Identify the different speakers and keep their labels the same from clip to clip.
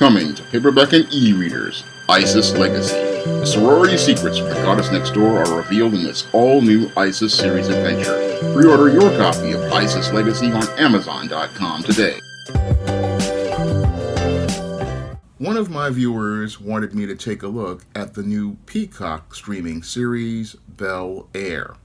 Speaker 1: Coming to paperback and e-readers, ISIS Legacy. The sorority secrets from the goddess next door are revealed in this all-new ISIS series adventure. Pre-order your copy of ISIS Legacy on Amazon.com today. One of my viewers wanted me to take a look at the new Peacock streaming series, Bel-Air.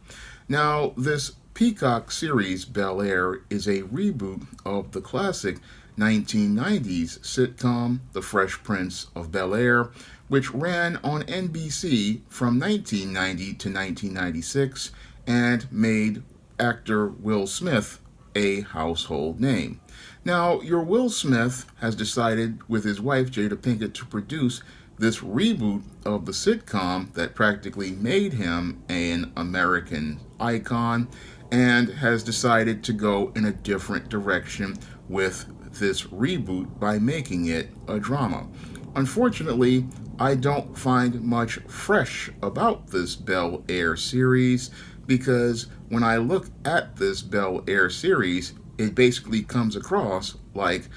Speaker 1: Now, this Peacock series, Bel-Air, is a reboot of the classic 1990s sitcom, The Fresh Prince of Bel-Air, which ran on NBC from 1990 to 1996 and made actor Will Smith a household name. Now, your Will Smith has decided with his wife Jada Pinkett to produce this reboot of the sitcom that practically made him an American icon and has decided to go in a different direction with this reboot by making it a drama. Unfortunately, I don't find much fresh about this Bel-Air series because when I look at this Bel-Air series, it basically comes across like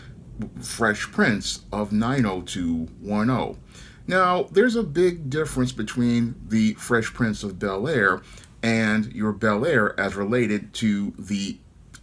Speaker 1: Fresh Prince of 90210. Now, there's a big difference between the Fresh Prince of Bel-Air and your Bel-Air as related to the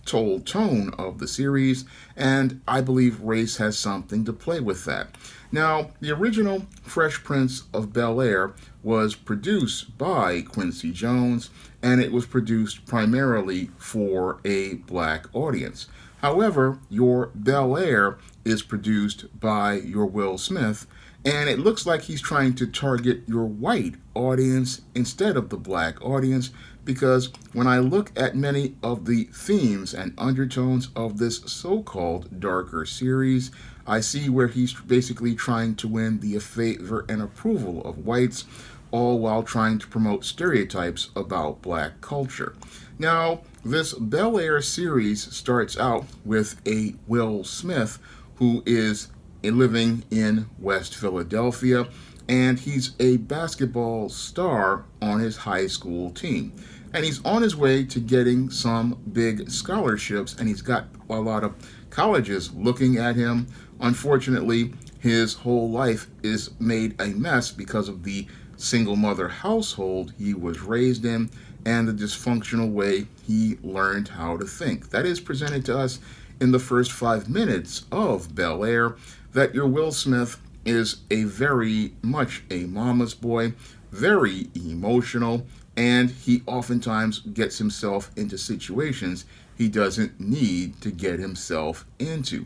Speaker 1: told tone of the series, and I believe race has something to play with that. Now, the original Fresh Prince of Bel-Air was produced by Quincy Jones, and it was produced primarily for a black audience. However, your Bel-Air is produced by your Will Smith, and it looks like he's trying to target your white audience instead of the black audience, because when I look at many of the themes and undertones of this so-called darker series, I see where he's basically trying to win the favor and approval of whites, all while trying to promote stereotypes about black culture. Now, this Bel-Air series starts out with a Will Smith who is living in West Philadelphia, and he's a basketball star on his high school team. And he's on his way to getting some big scholarships, and he's got a lot of colleges looking at him. Unfortunately, his whole life is made a mess because of the single mother household he was raised in and the dysfunctional way he learned how to think. That is presented to us in the first 5 minutes of Bel-Air, that your Will Smith is a very much a mama's boy, very emotional, and he oftentimes gets himself into situations he doesn't need to get himself into.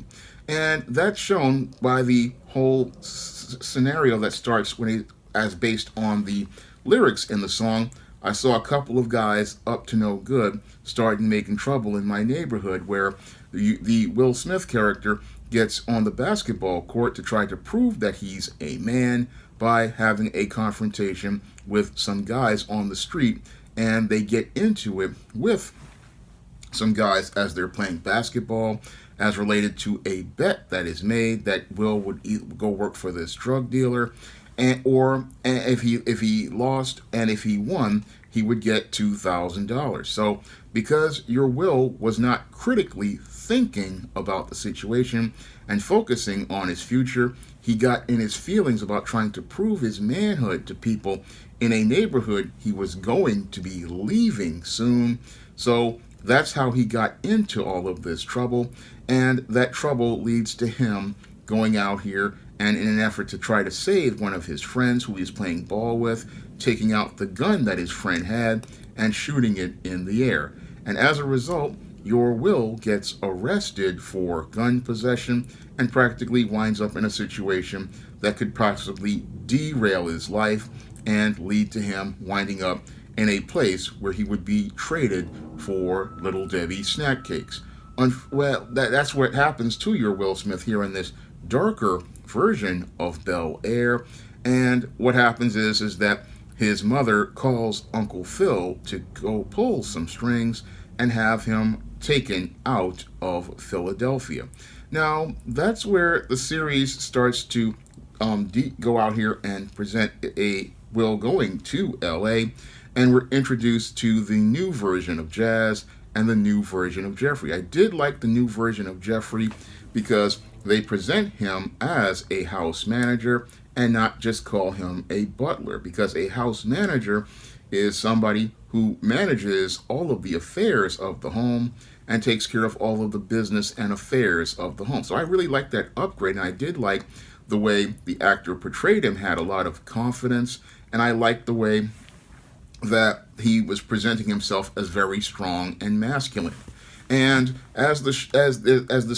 Speaker 1: And that's shown by the whole scenario that starts when he, as based on the lyrics in the song, I saw a couple of guys up to no good starting making trouble in my neighborhood, where the Will Smith character gets on the basketball court to try to prove that he's a man by having a confrontation with some guys on the street, and they get into it with some guys as they're playing basketball as related to a bet that is made that Will would go work for this drug dealer, and if he lost and if he won, he would get $2,000. So because your Will was not critically thinking about the situation and focusing on his future, he got in his feelings about trying to prove his manhood to people in a neighborhood he was going to be leaving soon. So that's how he got into all of this trouble, and that trouble leads to him going out here and in an effort to try to save one of his friends who he's playing ball with, taking out the gun that his friend had and shooting it in the air. And as a result, your Will gets arrested for gun possession and practically winds up in a situation that could possibly derail his life and lead to him winding up in a place where he would be traded for Little Debbie snack cakes. Well, that's what happens to your Will Smith here in this darker version of Bel-Air. And what happens is that his mother calls Uncle Phil to go pull some strings and have him taken out of Philadelphia. Now, that's where the series starts to go out here and present a Will going to LA, and we're introduced to the new version of Jazz and the new version of Jeffrey. I did like the new version of Jeffrey because they present him as a house manager and not just call him a butler, because a house manager is somebody who manages all of the affairs of the home and takes care of all of the business and affairs of the home. So I really like that upgrade, and I did like the way the actor portrayed him, had a lot of confidence, and I liked the way that he was presenting himself as very strong and masculine. And as the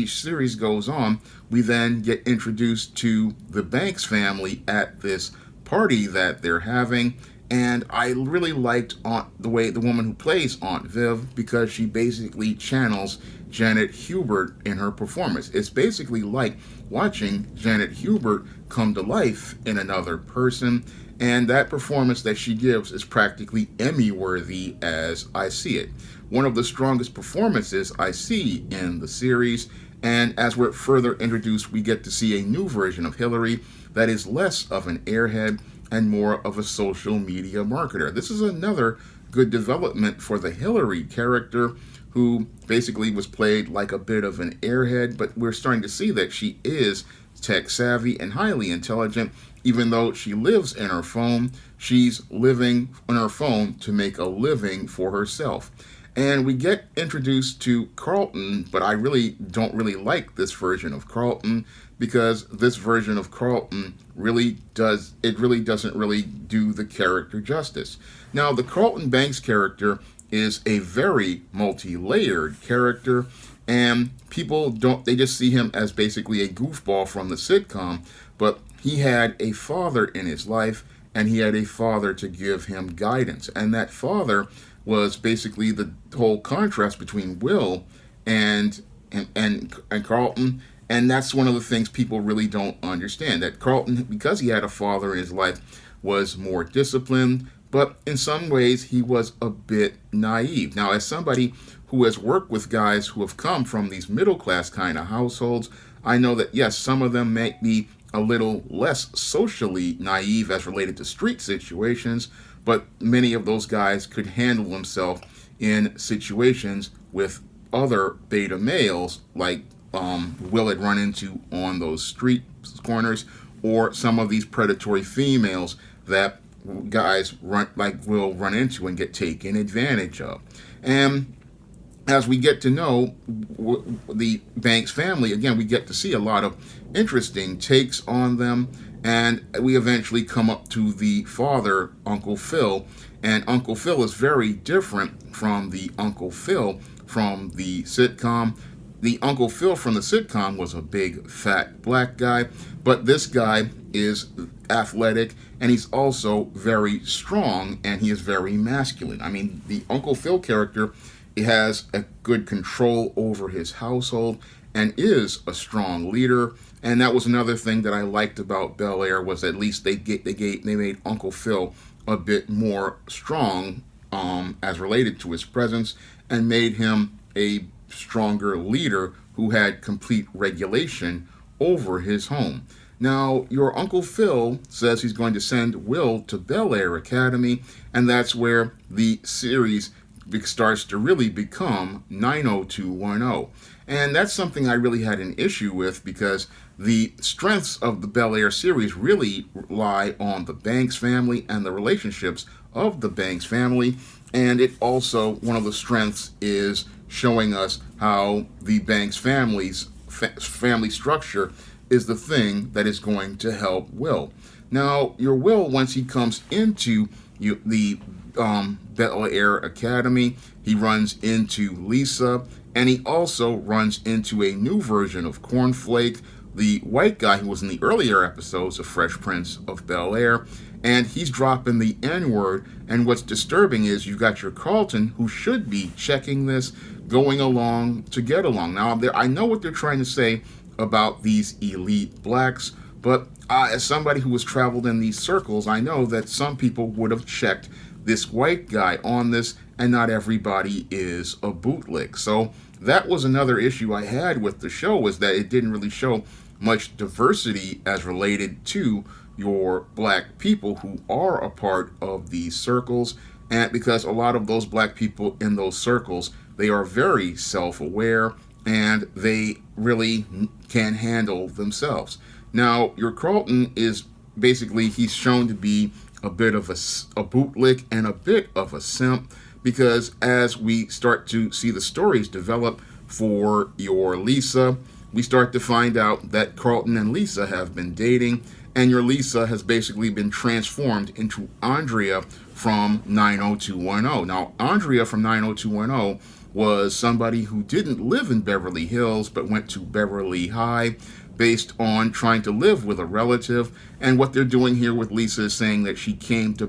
Speaker 1: series goes on, we then get introduced to the Banks family at this party that they're having. And I really liked the way the woman who plays Aunt Viv, because she basically channels Janet Hubert in her performance. It's basically like watching Janet Hubert come to life in another person. And that performance that she gives is practically Emmy-worthy as I see it. One of the strongest performances I see in the series, and as we're further introduced, we get to see a new version of Hillary that is less of an airhead and more of a social media marketer. This is another good development for the Hillary character, who basically was played like a bit of an airhead, but we're starting to see that she is tech savvy and highly intelligent. Even though she lives in her phone, she's living on her phone to make a living for herself. And we get introduced to Carlton, but I really don't like this version of Carlton, because this version of Carlton really doesn't really do the character justice. Now, the Carlton Banks character is a very multi-layered character, and they just see him as basically a goofball from the sitcom, but he had a father in his life, and he had a father to give him guidance. And that father was basically the whole contrast between Will and Carlton. And that's one of the things people really don't understand, that Carlton, because he had a father in his life, was more disciplined, but in some ways he was a bit naive. Now, as somebody who has worked with guys who have come from these middle-class kind of households, I know that, yes, some of them might be a little less socially naive as related to street situations, but many of those guys could handle themselves in situations with other beta males, like Will had run into on those street corners, or some of these predatory females that guys will run into and get taken advantage of. And as we get to know the Banks family, again, we get to see a lot of interesting takes on them, and we eventually come up to the father, Uncle Phil, and Uncle Phil is very different from the Uncle Phil from the sitcom. The Uncle Phil from the sitcom was a big, fat, black guy, but this guy is athletic, and he's also very strong, and he is very masculine. I mean, the Uncle Phil character, he has a good control over his household and is a strong leader. And that was another thing that I liked about Bel-Air, was at least they made Uncle Phil a bit more strong as related to his presence, and made him a stronger leader who had complete regulation over his home. Now, your Uncle Phil says he's going to send Will to Bel-Air Academy, and that's where the series starts to really become 90210. And that's something I really had an issue with, because the strengths of the Bel-Air series really lie on the Banks family and the relationships of the Banks family. And it also, one of the strengths is showing us how the Banks family's family structure is the thing that is going to help Will. Now, your Will, once he comes into the Bel-Air Academy, he runs into Lisa, and he also runs into a new version of Cornflake, the white guy who was in the earlier episodes of Fresh Prince of Bel-Air, and he's dropping the N-word. And what's disturbing is you got your Carlton, who should be checking this, going along to get along. Now, I know what they're trying to say about these elite blacks, but as somebody who has traveled in these circles, I know that some people would have checked this white guy on this, and not everybody is a bootlick. So that was another issue I had with the show, was that it didn't really show much diversity as related to your black people who are a part of these circles. And because a lot of those black people in those circles, they are very self-aware, and they really can handle themselves. Now, your Carlton is basically, he's shown to be a bit of a bootlick and a bit of a simp, because as we start to see the stories develop for your Lisa, we start to find out that Carlton and Lisa have been dating, and your Lisa has basically been transformed into Andrea from 90210. Now, Andrea from 90210 was somebody who didn't live in Beverly Hills but went to Beverly High based on trying to live with a relative. And what they're doing here with Lisa is saying that she came to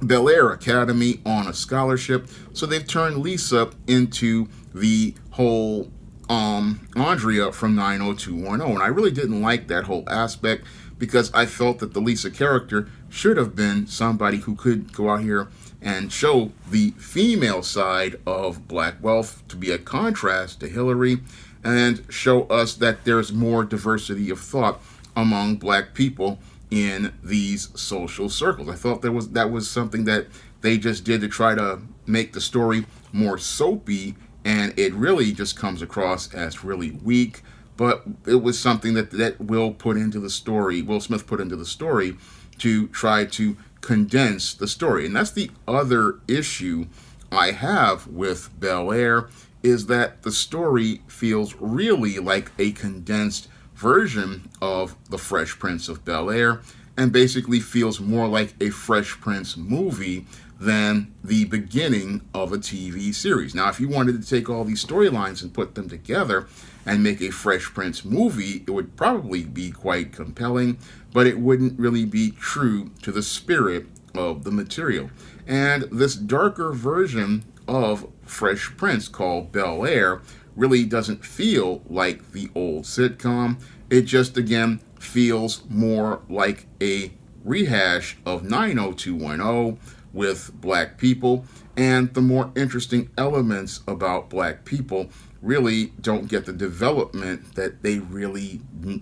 Speaker 1: Bel-Air Academy on a scholarship. So they've turned Lisa into the whole Andrea from 90210. And I really didn't like that whole aspect, because I felt that the Lisa character should have been somebody who could go out here and show the female side of black wealth, to be a contrast to Hillary, and show us that there's more diversity of thought among black people in these social circles. I thought that was something that they just did to try to make the story more soapy, and it really just comes across as really weak. But it was something that Will put into the story, Will Smith put into the story, to try to condense the story. And that's the other issue I have with Bel-Air, is that the story feels really like a condensed version of The Fresh Prince of Bel-Air, and basically feels more like a Fresh Prince movie than the beginning of a TV series. Now, if you wanted to take all these storylines and put them together and make a Fresh Prince movie, it would probably be quite compelling, but it wouldn't really be true to the spirit of the material. And this darker version of Fresh Prince, called Bel-Air, really doesn't feel like the old sitcom. It just, again, feels more like a rehash of 90210 with black people, and the more interesting elements about black people really don't get the development that they really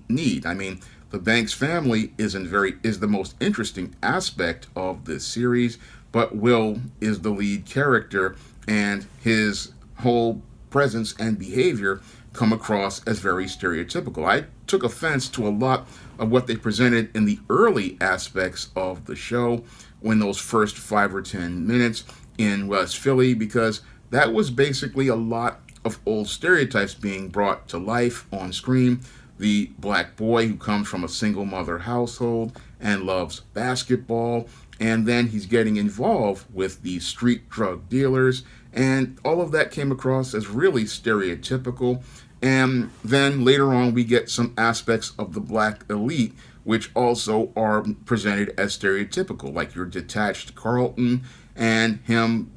Speaker 1: need. I mean, the Banks family is the most interesting aspect of this series, but Will is the lead character, and his whole presence and behavior come across as very stereotypical. I took offense to a lot of what they presented in the early aspects of the show, when those first 5 or 10 minutes in West Philly, because that was basically a lot of old stereotypes being brought to life on screen. The black boy who comes from a single mother household and loves basketball, and then he's getting involved with these street drug dealers, and all of that came across as really stereotypical. And then later on we get some aspects of the black elite which also are presented as stereotypical, like your detached Carlton and him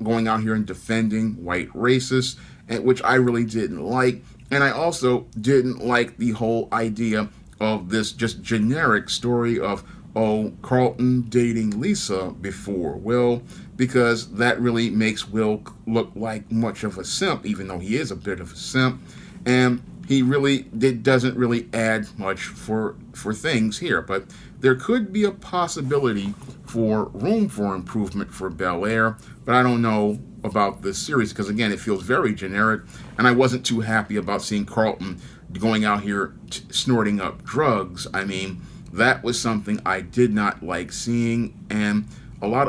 Speaker 1: going out here and defending white racists, which I really didn't like. And I also didn't like the whole idea of this just generic story of, oh, Carlton dating Lisa before Will, because that really makes Will look like much of a simp, even though he is a bit of a simp. And he really doesn't really add much for things here. But there could be a possibility for room for improvement for Bel-Air, but I don't know about this series, because again, it feels very generic, and I wasn't too happy about seeing Carlton going out here snorting up drugs. I mean, that was something I did not like seeing, and a lot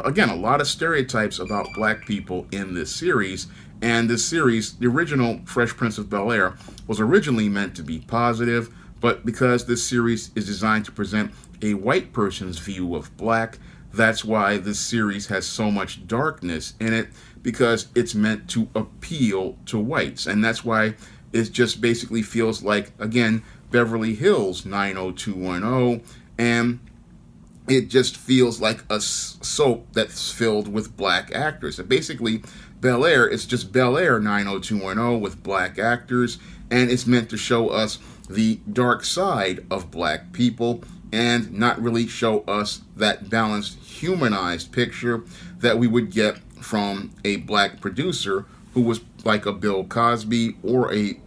Speaker 1: of stereotypes about black people in this series. And this series, the original Fresh Prince of Bel-Air, was originally meant to be positive, but because this series is designed to present a white person's view of black, that's why this series has so much darkness in it, because it's meant to appeal to whites. And that's why it just basically feels like, again, Beverly Hills 90210, and it just feels like a soap that's filled with black actors. And basically, Bel-Air is just Bel-Air 90210 with black actors, and it's meant to show us the dark side of black people and not really show us that balanced, humanized picture that we would get from a black producer who was like a Bill Cosby or a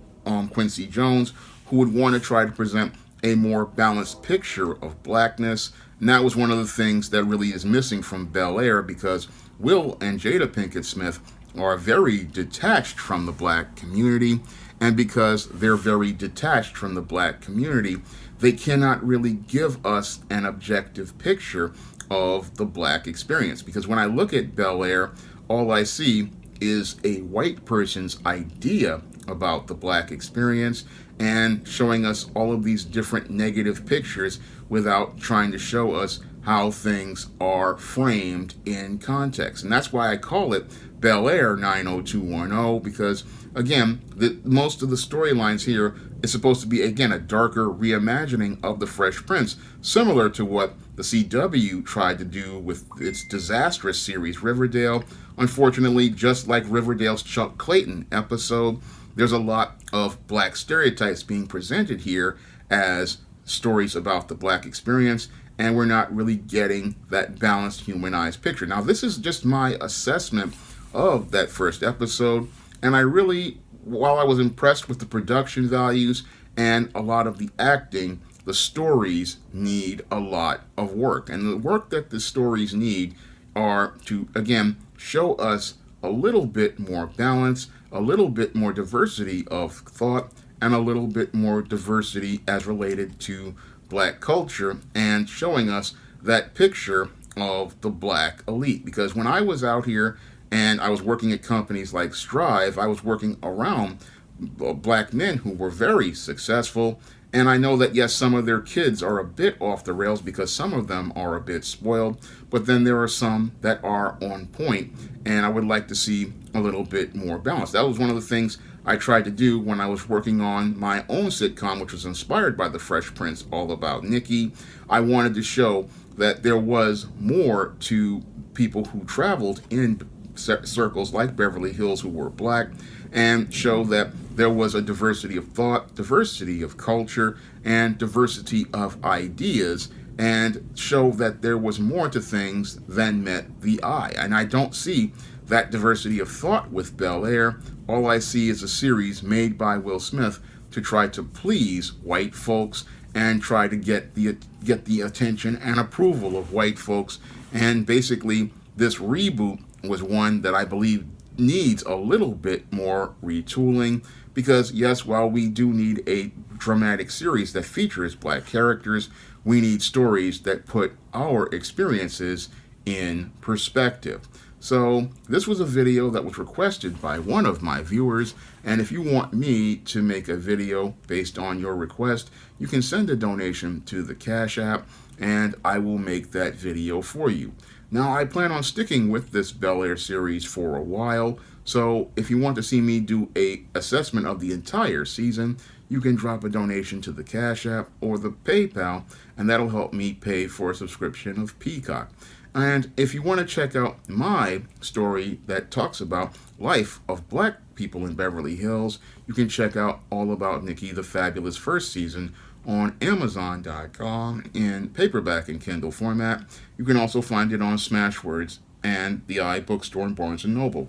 Speaker 1: Quincy Jones, who would want to try to present a more balanced picture of blackness. And that was one of the things that really is missing from Bel-Air, because Will and Jada Pinkett Smith are very detached from the black community, and because they're very detached from the black community, they cannot really give us an objective picture of the black experience. Because when I look at Bel-Air, all I see is a white person's idea about the black experience and showing us all of these different negative pictures without trying to show us how things are framed in context. And that's why I call it Bel-Air 90210, because again, most of the storylines here is supposed to be, again, a darker reimagining of the Fresh Prince, similar to what the CW tried to do with its disastrous series Riverdale. Unfortunately, just like Riverdale's Chuck Clayton episode, there's a lot of black stereotypes being presented here as stories about the black experience, and we're not really getting that balanced, humanized picture. Now, this is just my assessment of that first episode, and I really, while I was impressed with the production values and a lot of the acting, the stories need a lot of work. And the work that the stories need are to, again, show us a little bit more balance, a little bit more diversity of thought, and a little bit more diversity as related to black culture, and showing us that picture of the black elite. Because when I was out here and I was working at companies like Strive, I was working around black men who were very successful. And I know that, yes, some of their kids are a bit off the rails because some of them are a bit spoiled, but then there are some that are on point, and I would like to see a little bit more balance. That was one of the things I tried to do when I was working on my own sitcom, which was inspired by The Fresh Prince, all about Nikki. I wanted to show that there was more to people who traveled in circles like Beverly Hills who were black, and show that there was a diversity of thought, diversity of culture, and diversity of ideas, and show that there was more to things than met the eye. And I don't see that diversity of thought with Bel-Air. All I see is a series made by Will Smith to try to please white folks and try to get the attention and approval of white folks. And basically, this reboot was one that I believe needs a little bit more retooling, because yes, while we do need a dramatic series that features black characters, we need stories that put our experiences in perspective. So this was a video that was requested by one of my viewers, and if you want me to make a video based on your request, you can send a donation to the Cash App and I will make that video for you. Now, I plan on sticking with this Bel-Air series for a while, so if you want to see me do a assessment of the entire season, you can drop a donation to the Cash App or the PayPal, and that'll help me pay for a subscription of Peacock. And if you want to check out my story that talks about life of black people in Beverly Hills, you can check out All About Nikki, the Fabulous first season on Amazon.com in paperback and Kindle format. You can also find it on Smashwords and the iBookstore and Barnes & Noble.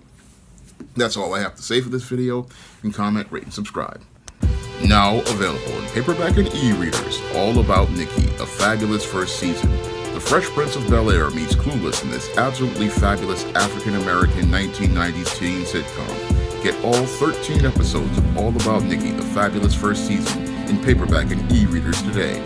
Speaker 1: That's all I have to say for this video. You can comment, rate, and subscribe. Now available in paperback and e-readers, All About Nikki, a Fabulous first season. The Fresh Prince of Bel-Air meets Clueless in this absolutely fabulous African-American 1990s teen sitcom. Get all 13 episodes of All About Nikki, the Fabulous first season in paperback and e-readers today.